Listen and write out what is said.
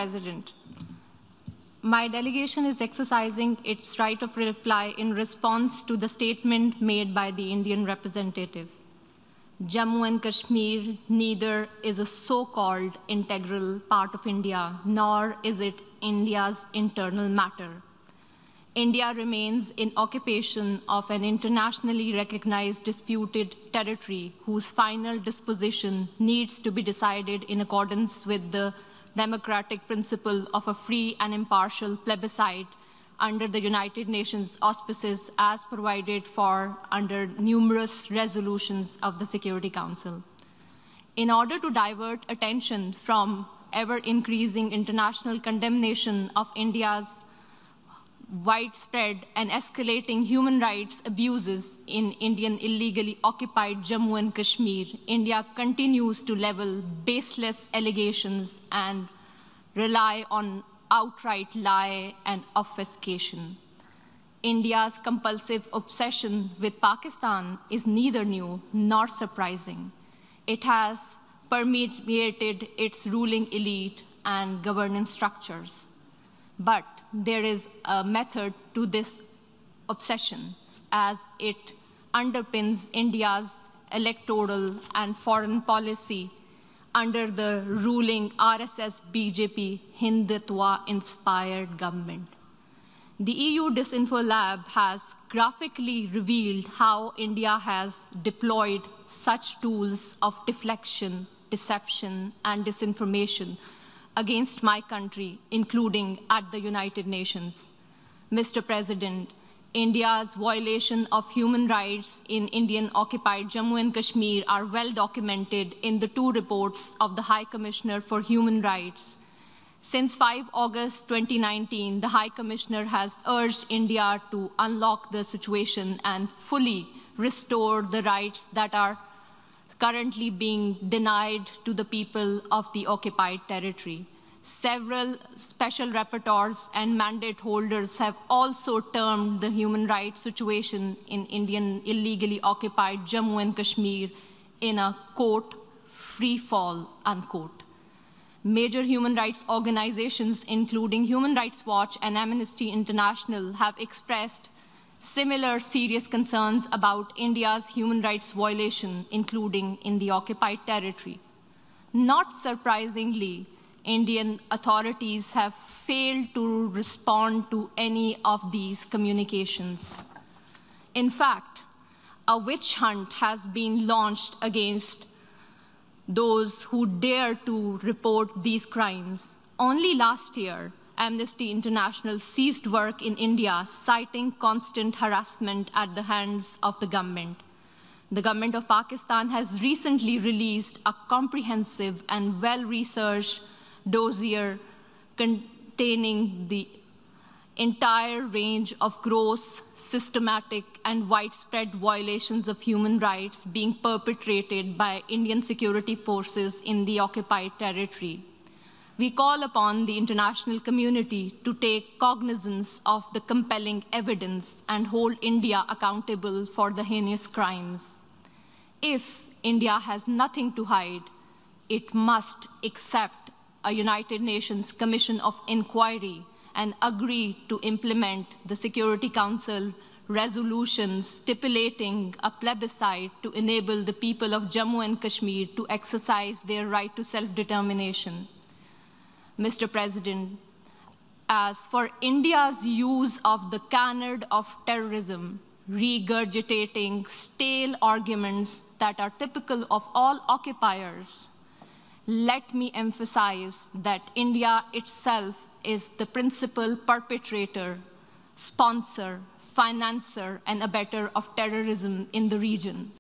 President, my delegation is exercising its right of reply in response to the statement made by the Indian representative. Jammu and Kashmir neither is a so-called integral part of India, nor is it India's internal matter. India remains in occupation of an internationally recognized disputed territory whose final disposition needs to be decided in accordance with the democratic principle of a free and impartial plebiscite under the United Nations auspices as provided for under numerous resolutions of the Security Council. In order to divert attention from ever-increasing international condemnation of India's widespread and escalating human rights abuses in Indian illegally occupied Jammu and Kashmir, India continues to level baseless allegations and rely on outright lie and obfuscation. India's compulsive obsession with Pakistan is neither new nor surprising. It has permeated its ruling elite and governance structures. But there is a method to this obsession, as it underpins India's electoral and foreign policy under the ruling RSS-BJP Hindutva-inspired government. The EU Disinfo Lab has graphically revealed how India has deployed such tools of deflection, deception, and disinformation against my country, including at the United Nations. Mr. President, India's violation of human rights in Indian-occupied Jammu and Kashmir are well documented in the two reports of the High Commissioner for Human Rights. Since 5 August 2019, the High Commissioner has urged India to unlock the situation and fully restore the rights that are currently being denied to the people of the occupied territory. Several special rapporteurs and mandate holders have also termed the human rights situation in Indian illegally occupied Jammu and Kashmir in a, quote, free fall, unquote. Major human rights organizations, including Human Rights Watch and Amnesty International, have expressed similar serious concerns about India's human rights violation, including in the occupied territory. Not surprisingly, Indian authorities have failed to respond to any of these communications. In fact, a witch hunt has been launched against those who dare to report these crimes. Only last year, Amnesty International ceased work in India, citing constant harassment at the hands of the government. The government of Pakistan has recently released a comprehensive and well-researched dossier containing the entire range of gross, systematic, and widespread violations of human rights being perpetrated by Indian security forces in the occupied territory. We call upon the international community to take cognizance of the compelling evidence and hold India accountable for the heinous crimes. If India has nothing to hide, it must accept a United Nations Commission of Inquiry and agree to implement the Security Council resolutions stipulating a plebiscite to enable the people of Jammu and Kashmir to exercise their right to self-determination. Mr. President, as for India's use of the canard of terrorism, regurgitating stale arguments that are typical of all occupiers, let me emphasize that India itself is the principal perpetrator, sponsor, financer, and abettor of terrorism in the region.